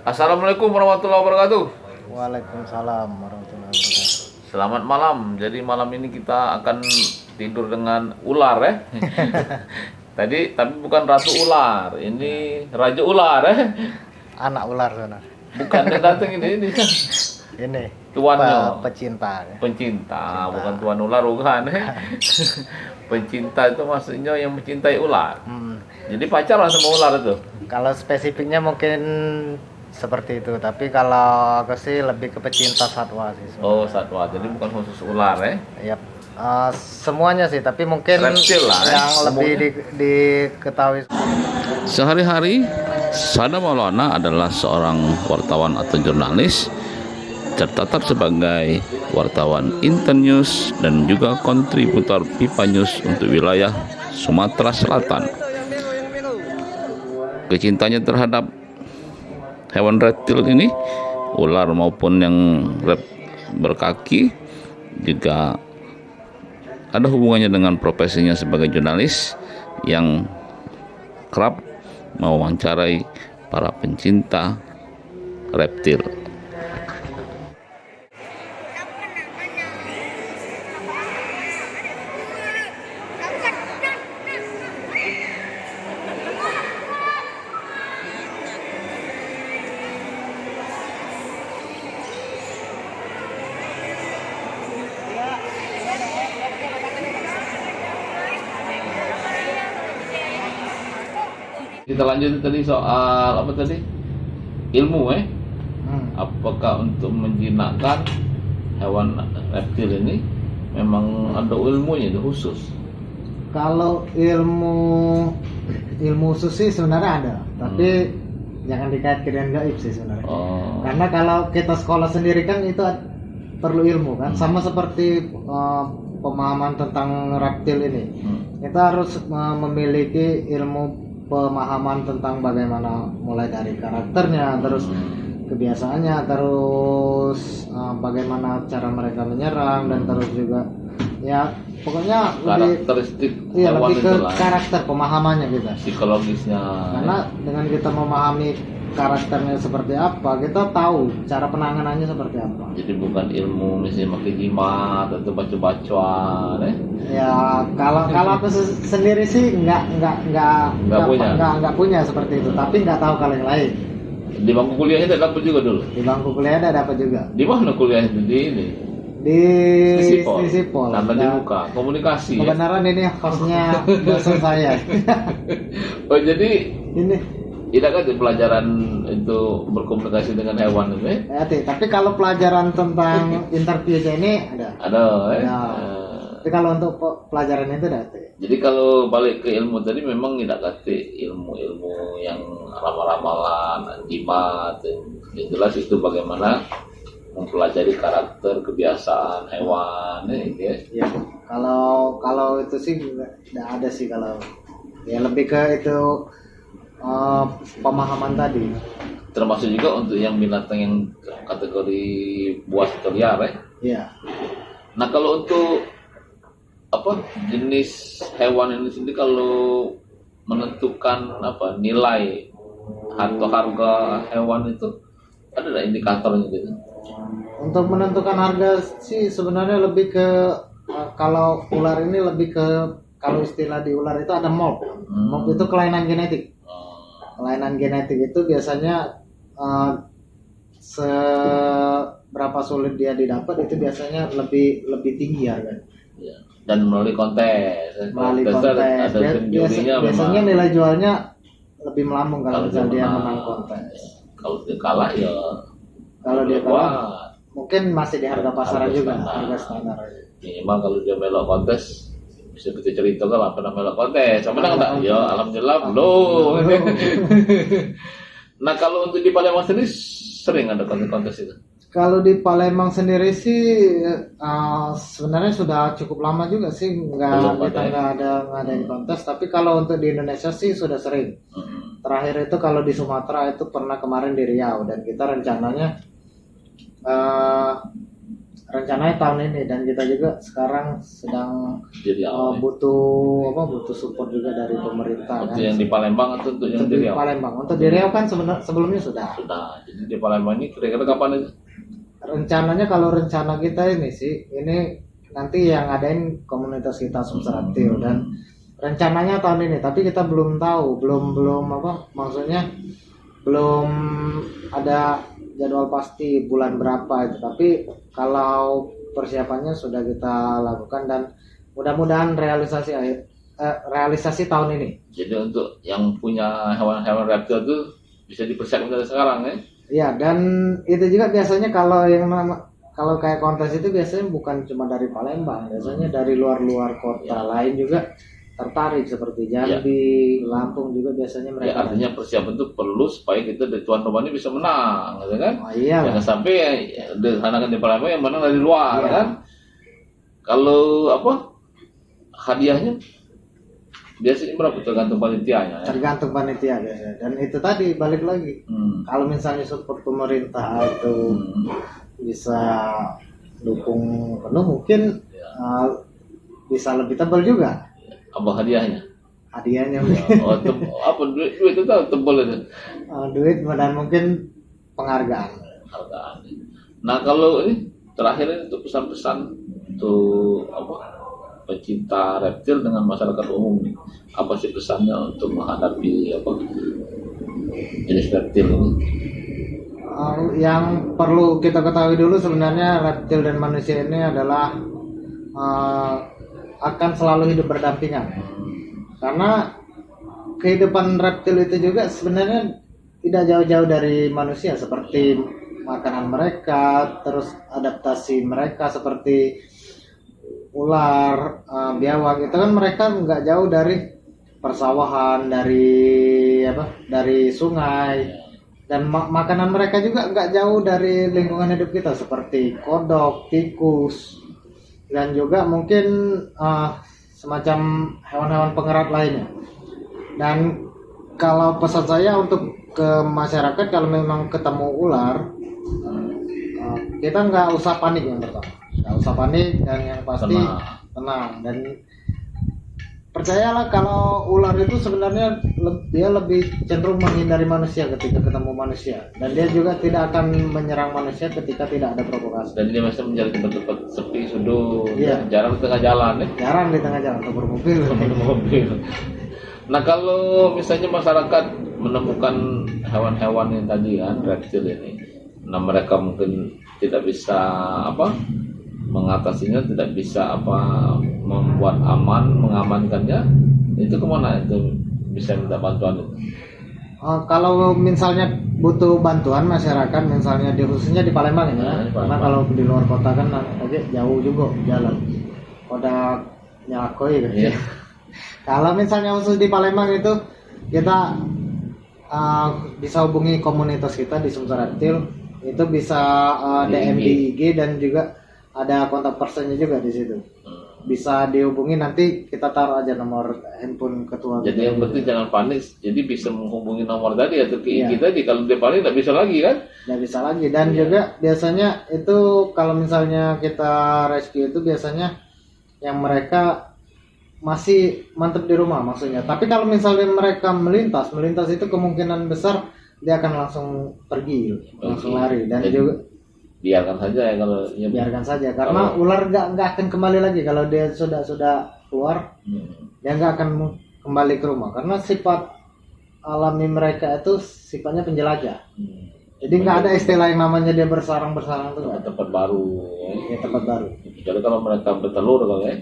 Assalamualaikum warahmatullahi wabarakatuh. Waalaikumsalam warahmatullahi wabarakatuh. Selamat malam. Jadi malam ini kita akan tidur dengan ular ya. Tadi tapi bukan ratu ular, ini raja ular ya. Anak ular sana. Bukan yang datang ini Ini tuannya. pecinta. Pencinta, bukan tuan ular bukan ya. Pencinta itu maksudnya yang mencintai ular. Jadi pacaran sama ular itu. Kalau spesifiknya mungkin seperti itu, tapi kalau aku sih lebih ke pecinta satwa sih sebenarnya. Oh, satwa. Jadi bukan khusus ular ya. Yap. Semuanya sih, tapi mungkin Reptil lah, yang lebih semuanya. diketahui. Sehari-hari, Sada Maulana adalah seorang wartawan atau jurnalis, tercatat sebagai wartawan Internews dan juga kontributor Pipa News untuk wilayah Sumatera Selatan. Kecintanya terhadap hewan reptil ini, ular maupun yang berkaki, juga ada hubungannya dengan profesinya sebagai jurnalis yang kerap mewawancarai para pencinta reptil. Kita lanjut tadi soal apa tadi? Ilmu Apakah untuk menjinakkan hewan reptil ini memang ada ilmunya itu khusus? Kalau ilmu khusus sih sebenarnya ada, tapi jangan dikaitkan dengan gaib sih sebenarnya. Oh. Karena kalau kita sekolah sendiri kan itu perlu ilmu kan, sama seperti pemahaman tentang reptil ini. Kita harus memiliki ilmu pemahaman tentang bagaimana mulai dari karakternya, terus kebiasaannya, terus bagaimana cara mereka menyerang, dan terus juga ya pokoknya Karakteristik lebih ke itulah, karakter pemahamannya kita. psikologisnya. Karena dengan kita memahami karakternya seperti apa, kita tahu cara penanganannya seperti apa. Jadi bukan ilmu misalnya pakai jimat atau baca-bacaan Ya kalau aku sendiri sih nggak punya seperti itu, tapi nggak tahu kalau yang lain. Di bangku kuliahnya tidak dapat juga dulu. Di bangku kuliah ada dapat juga. Di mana kuliah itu? Di ini. Di Sisipol. Tanda dibuka. Komunikasi. Kebenaran ini hostnya dosen saya. Oh jadi Ini. tidak kan pelajaran itu berkomunikasi dengan hewan itu? Ya, tapi kalau pelajaran tentang interview ini ada. Ada. Ya. Tapi kalau untuk pelajaran itu ada. Jadi kalau balik ke ilmu tadi memang tidak kate ilmu-ilmu yang ramal-ramalan, jimat, yang jelas itu bagaimana mempelajari karakter, kebiasaan hewan, ya. Kalau itu sih nggak ada sih, kalau ya lebih ke itu pemahaman tadi. Termasuk juga untuk yang binatang yang kategori buas atau liar Iya. Nah kalau untuk apa jenis hewan ini sendiri, kalau menentukan apa nilai atau harga hewan itu ada nggak indikatornya gitu? Untuk menentukan harga sih sebenarnya lebih ke kalau ular ini lebih ke, kalau istilah di ular itu ada mob. Mob itu kelainan genetik. Kelainan genetik itu biasanya seberapa sulit dia didapat itu biasanya lebih tinggi harganya. Ya. Dan melalui kontes. Melalui kontes. Ada biasanya nilai jualnya lebih melambung kalau misalnya dia menang kontes. Kalau dia kalah ya. Kalau dia kalah mungkin masih di harga pasaran juga, harga standar. Minimal kalau dia melok kontes bisa kita cerita kan pernah melok kontes. Sama enggak? Ya alhamdulillah belum. Nah kalau untuk di Palembang sendiri sering ada kontes-kontes itu? Kalau di Palembang sendiri sih sebenarnya sudah cukup lama juga sih kita nggak ada kontes. Tapi kalau untuk di Indonesia sih sudah sering. Terakhir itu kalau di Sumatera itu pernah kemarin di Riau, dan kita rencananya rencananya tahun ini, dan kita juga sekarang sedang Jadi butuh support juga dari pemerintah untuk kan. yang di Palembang atau untuk yang di Untuk di Riau? Palembang. Untuk di Riau kan sebelumnya sudah. Sudah. Jadi di Palembang ini kira-kira kapan itu? Rencananya kalau rencana kita ini sih, ini nanti yang ngadain komunitas kita Sumsel dan rencananya tahun ini, tapi kita belum tahu, belum maksudnya belum ada jadwal pasti bulan berapa itu. Tapi kalau persiapannya sudah kita lakukan dan mudah-mudahan realisasi tahun ini. Jadi untuk yang punya hewan-hewan reptil itu bisa dipersiapkan dari sekarang ya? Iya, dan itu juga biasanya kalau kayak kontes itu biasanya bukan cuma dari Palembang, biasanya dari luar-luar kota lain juga tertarik seperti Jambi, Lampung juga biasanya mereka. Ya, artinya persiapan itu perlu supaya kita dari tuan rumah ini bisa menang, gitu kan? Oh, iya. Jangan sampai disanakan di Palembang yang menang dari luar, kan? Kalau hadiahnya biasanya berapa tergantung panitianya? Ya? Tergantung panitia biasanya. Dan itu tadi balik lagi. Kalau misalnya support pemerintah itu bisa dukung penuh, mungkin bisa lebih tebal juga. Apa hadiahnya? Hadiahnya duit itu tebal itu. Duit dan mungkin penghargaan. Nah, kalau ini terakhir ini untuk pesan-pesan untuk pecinta reptil dengan masyarakat umum nih, apa sih pesannya untuk menghadapi jenis reptil ini? Yang perlu kita ketahui dulu sebenarnya reptil dan manusia ini adalah akan selalu hidup berdampingan, karena kehidupan reptil itu juga sebenarnya tidak jauh-jauh dari manusia, seperti makanan mereka, terus adaptasi mereka seperti ular, biawak, itu kan mereka nggak jauh dari persawahan, dari sungai, dan makanan mereka juga nggak jauh dari lingkungan hidup kita seperti kodok, tikus, dan juga mungkin semacam hewan-hewan pengerat lainnya. Dan kalau pesan saya untuk ke masyarakat, kalau memang ketemu ular, kita nggak usah panik yang pertama. Nggak usah panik, dan yang pasti tenang. Dan percayalah kalau ular itu sebenarnya dia lebih cenderung menghindari manusia ketika ketemu manusia, dan dia juga tidak akan menyerang manusia ketika tidak ada provokasi. Dan dia masih mencari tempat-tempat sepi, sunyi, jarang di tengah jalan ya? Jarang di tengah jalan, atau bermobil. Nah, kalau misalnya masyarakat menemukan hewan-hewan yang tadi kan reptil ini, nah mereka mungkin tidak bisa mengatasinya, tidak bisa membuat aman, mengamankannya, itu kemana itu bisa minta bantuan itu? Kalau misalnya butuh bantuan masyarakat, misalnya khususnya di Palembang ya, karena kalau di luar kota kan jauh juga jalan, udah nyakoi gitu. Kalau misalnya khusus di Palembang itu kita bisa hubungi komunitas kita di Sumsel Reptil, itu bisa DM di IG, dan juga ada kontak personnya juga di situ. Bisa dihubungi, nanti kita taruh aja nomor handphone ketua. Jadi yang penting jangan panik. Jadi bisa menghubungi nomor tadi atau ke IG tadi. Kalau dia panik nggak bisa lagi kan? Nggak bisa lagi. Dan juga biasanya itu kalau misalnya kita rescue itu biasanya yang mereka masih mantep di rumah maksudnya. Tapi kalau misalnya mereka melintas itu kemungkinan besar dia akan langsung pergi, langsung lari. Dan jadi, juga biarkan saja ya kalau biarkan saja, karena ular nggak akan kembali lagi kalau dia sudah keluar. Dia nggak akan kembali ke rumah, karena sifat alami mereka itu sifatnya penjelajah. Jadi nggak ada istilah yang namanya dia bersarang itu tempat baru tempat baru, kecuali kalau mereka bertelur kalau ya.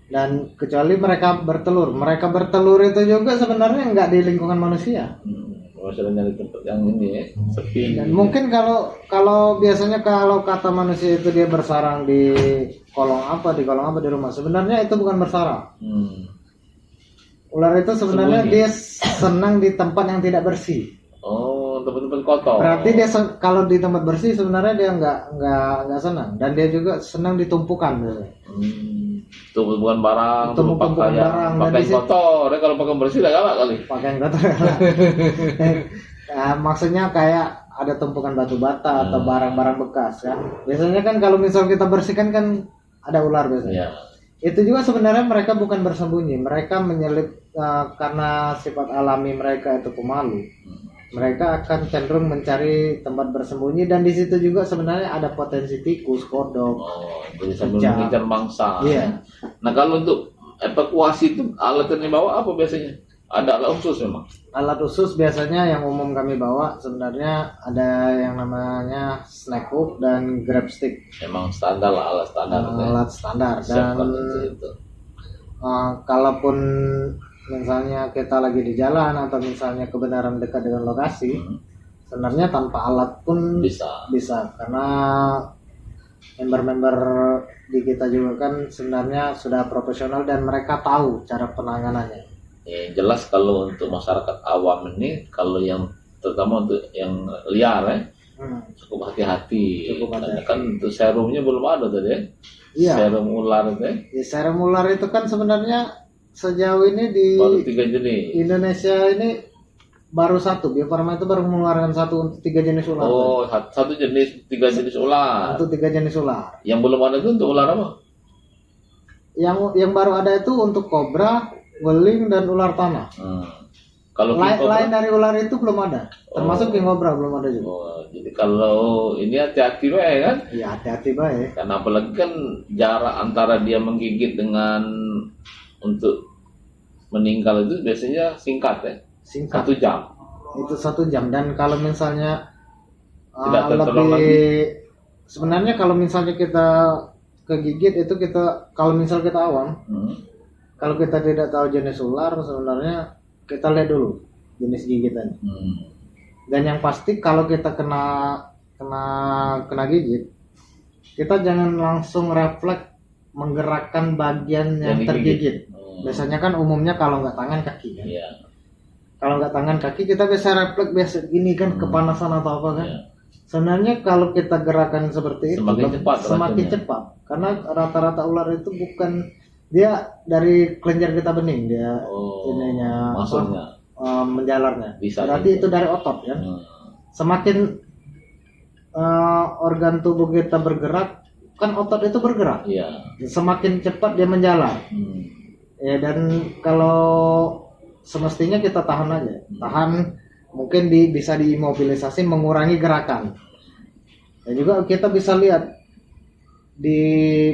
Dan kecuali mereka bertelur itu juga sebenarnya nggak di lingkungan manusia. Maksudnya nyari tempat yang ini ya, sepi. Dan mungkin kalau biasanya kalau kata manusia itu dia bersarang di kolong apa di rumah, sebenarnya itu bukan bersarang. Ular itu sebenarnya dia senang di tempat yang tidak bersih. Oh, tempat-tempat kotor. Berarti dia kalau di tempat bersih sebenarnya dia nggak senang, dan dia juga senang ditumpukan biasanya. Itu bukan barang, itu pakaian kotor. Kalau pakaian bersih udah galak kali. Pakaian kotor. Maksudnya kayak ada tumpukan batu bata atau barang-barang bekas kan. Biasanya kan kalau misal kita bersihkan kan ada ular biasanya. Itu juga sebenarnya mereka bukan bersembunyi, mereka menyelip karena sifat alami mereka itu pemalu. Mereka akan cenderung mencari tempat bersembunyi dan di situ juga sebenarnya ada potensi tikus, kodok. Jadi sambil mengejar mangsa. Iya. Nah kalau untuk evakuasi itu alat yang dibawa apa biasanya? Ada alat khusus memang? Alat khusus biasanya yang umum kami bawa sebenarnya ada yang namanya snack hook dan grab stick. Memang standar lah, alat standar. Alat standar dan kalaupun misalnya kita lagi di jalan atau misalnya kebenaran dekat dengan lokasi, sebenarnya tanpa alat pun bisa karena member-member di kita juga kan sebenarnya sudah profesional dan mereka tahu cara penanganannya. Ya, jelas kalau untuk masyarakat awam ini, kalau yang terutama untuk yang liar cukup hati-hati. Karena kan untuk serumnya belum ada tadi ya. Iya. Serum ular itu ya. Ya, serum ular itu kan sebenarnya sejauh ini di baru 3 jenis. Indonesia ini baru satu. Bio Farma itu baru mengeluarkan satu untuk 3 jenis ular. Oh, satu jenis 3 jenis ular. Untuk 3 jenis ular. Yang belum ada itu untuk ular apa? Yang baru ada itu untuk kobra, weling dan ular tanah. Kalau lain dari ular itu belum ada. Termasuk king cobra belum ada juga. Jadi kalau ini hati-hati baik kan? Iya, hati-hati baik. Karena apalagi kan jarak antara dia menggigit dengan untuk meninggal itu biasanya singkat ya. Singkat. 1 jam. Itu 1 jam dan kalau misalnya lebih sebenarnya kalau misalnya kita kegigit itu kalau misal kita awam, kalau kita tidak tahu jenis ular sebenarnya kita lihat dulu jenis gigitan. Dan yang pasti kalau kita kena gigit, kita jangan langsung refleks menggerakkan bagian yang tergigit. Biasanya kan umumnya kalau nggak tangan kaki kan. Kalau nggak tangan kaki kita bisa refleks biasa gini kan, kepanasan atau apa kan. Sebenarnya kalau kita gerakan seperti itu semakin cepat karena rata-rata ular itu bukan dia dari kelenjar getah bening dia ininya maksudnya menjalarnya. Berarti itu dari otot kan. Semakin organ tubuh kita bergerak kan otot itu bergerak. Semakin cepat dia menjalar. Ya, dan kalau semestinya kita tahan aja. Mungkin bisa diimobilisasi mengurangi gerakan. Dan juga kita bisa lihat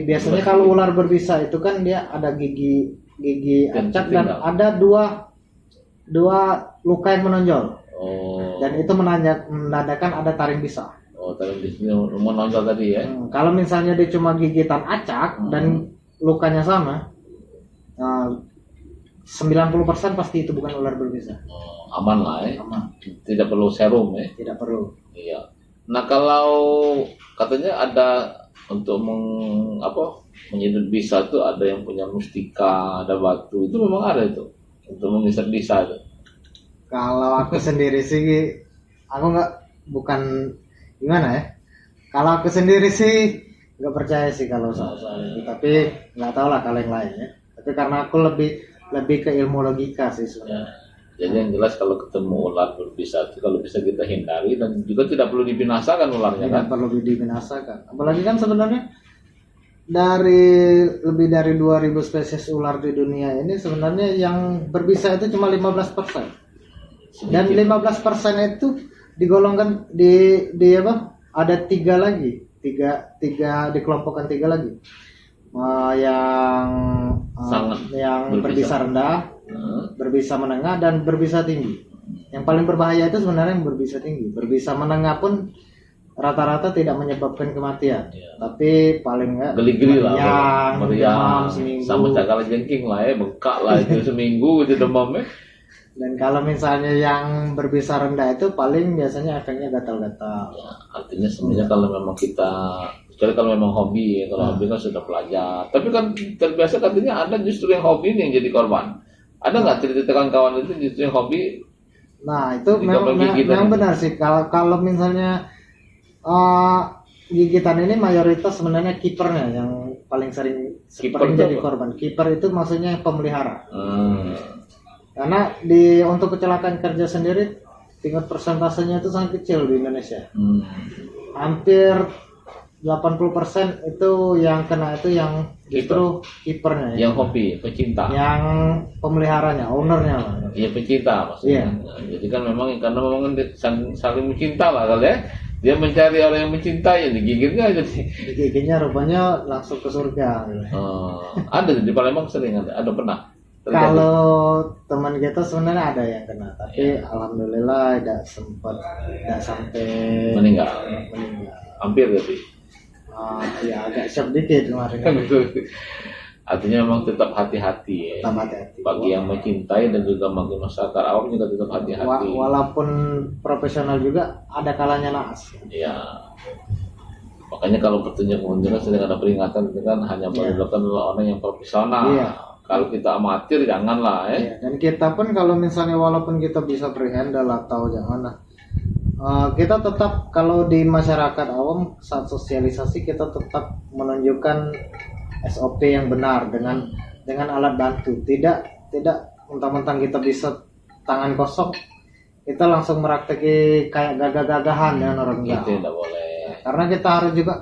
biasanya kalau ular berbisa itu kan dia ada gigi acak dan ada dua luka yang menonjol. Dan itu menandakan ada taring bisa. Taring bisa menonjol tadi ya. Kalau misalnya dia cuma gigitan acak dan lukanya sama, 90% pasti itu bukan ular berbisa. Aman lah ya. Aman. Tidak perlu serum ya. Tidak perlu. Iya. Nah kalau katanya ada untuk menyedot bisa tuh ada yang punya mustika, ada batu, itu memang ada itu untuk mengisap bisa itu. Kalau aku sendiri sih, aku bukan gimana ya. Kalau aku sendiri sih nggak percaya sih kalau soal itu, tapi nggak tahu lah kalau yang lain ya. Tapi karena aku lebih ke ilmu logika sih sebenarnya. Jadi yang jelas kalau ketemu ular berbisa itu kalau bisa kita hindari dan juga tidak perlu dibinasakan ularnya. Tidak perlu dibinasakan. Apalagi kan sebenarnya lebih dari 2000 spesies ular di dunia ini sebenarnya yang berbisa itu cuma 15%. Dan 15% itu digolongkan di apa? Ada 3 lagi. Tiga dikelompokkan 3 lagi. Yang berbisa rendah, berbisa menengah dan berbisa tinggi. Yang paling berbahaya itu sebenarnya yang berbisa tinggi. Berbisa menengah pun rata-rata tidak menyebabkan kematian, tapi paling enggak geli-geli lah, meriang seminggu. Sama cakala jengking lah ya, bengkak lah itu seminggu itu demamnya. Dan kalau misalnya yang berbisa rendah itu paling biasanya efeknya gatal-gatal. Ya, artinya sebenarnya kalau memang kita, kecuali kalau memang hobi ya, kalau hobi kan sudah pelajar. Tapi kan terbiasa katanya ada justru yang hobi yang jadi korban. Ada nggak cerita kawan itu justru yang hobi? Nah itu memang benar sih. Kalau misalnya gigitan ini mayoritas sebenarnya kipernya yang paling sering jadi korban. Kiper itu maksudnya pemelihara. Karena untuk kecelakaan kerja sendiri tingkat persentasenya itu sangat kecil di Indonesia. Hmm. Hampir 80% itu yang kena itu yang justru kipernya ya. Yang hobi, pecinta. Yang pemeliharanya, ownernya lah. Iya, pecinta maksudnya. Jadi kan memang karena memang saling mencinta lah kali ya. Dia mencari orang yang mencintai, digigitnya aja sih. Giginya rupanya langsung ke surga. Ada di Palembang sering ada pernah. Terjadi. Kalau teman kita sebenarnya ada yang kena, tapi alhamdulillah tidak sampai meninggal. Hampir gitu. Ya agak shock dikit kemarin. Artinya memang tetap hati-hati ya. Bagi yang mencintai dan juga bagi masyarakat awam juga tetap hati-hati. Walaupun profesional juga ada kalanya naas. Iya. Makanya kalau pertunjukan sedang ada peringatan itu kan hanya boleh dilakukan oleh orang yang profesional. Iya. Kalau kita amatir janganlah ya. Iya. Dan kita pun kalau misalnya walaupun kita bisa berhandle atau jangan kita tetap kalau di masyarakat awam saat sosialisasi kita tetap menunjukkan SOP yang benar dengan alat bantu, tidak mentang-mentang kita bisa tangan kosong kita langsung merakteki kayak gagah-gagahan dengan orang itu tidak boleh, karena kita harus juga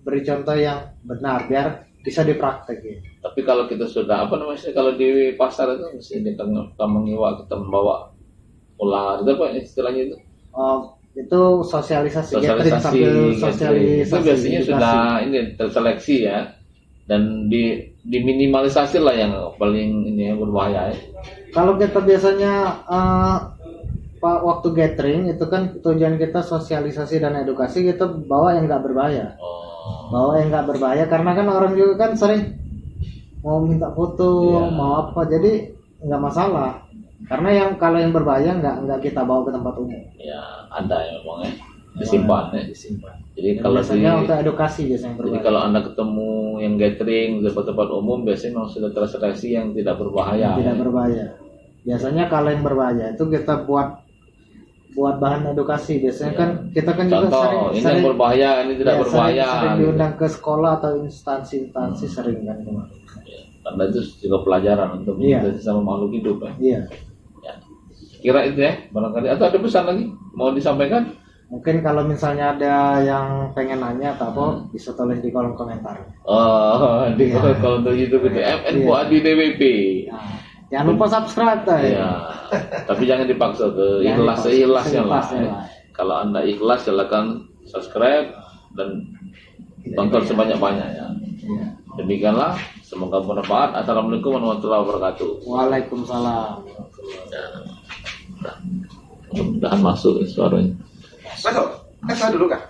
beri contoh yang benar biar bisa dipraktekin. Tapi kalau kita sudah kalau di pasar itu mesti kita mengiwa, kita membawa ular itu apa istilahnya itu? Itu sosialisasi sambil sosialisasi itu biasanya edukasi. Sudah ini terseleksi ya dan diminimalisasi lah yang paling ini berbahaya ya. Kalau kita biasanya waktu gathering itu kan tujuan kita sosialisasi dan edukasi, kita bawa yang nggak berbahaya. Bawa yang nggak berbahaya karena kan orang juga kan sering mau minta foto mau apa, jadi nggak masalah. Karena kalau yang berbahaya nggak kita bawa ke tempat umum. Ya ada ya memang ya disimpan. Jadi dan kalau biasanya untuk edukasi biasanya berbahaya. Jadi kalau Anda ketemu yang gathering di tempat umum biasanya memang sudah terseleksi yang tidak berbahaya. Tidak berbahaya. Biasanya kalau yang berbahaya itu kita buat bahan edukasi. Biasanya kan kita kan contoh, juga ini yang berbahaya, ini tidak berbahaya. Sering diundang ke sekolah atau instansi sering kan kemarin. Karena itu juga pelajaran untuk sama makhluk hidup ya. Iya. Kira itu ya barangkali, atau ada pesan lagi mau disampaikan? Mungkin kalau misalnya ada yang pengen nanya atau apa bisa tulis di kolom komentar. Di kolom YouTube itu MN Fuadi DWP. Jangan lupa subscribe Tapi jangan dipaksa ke ikhlasnya lah. Kalau Anda ikhlas silakan subscribe dan tonton sebanyak-banyaknya. Demikianlah, semoga bermanfaat. Assalamualaikum warahmatullahi wabarakatuh. Waalaikumsalam. Mudah-mudahan masuk suaranya. Masuk. Saya dulu kah?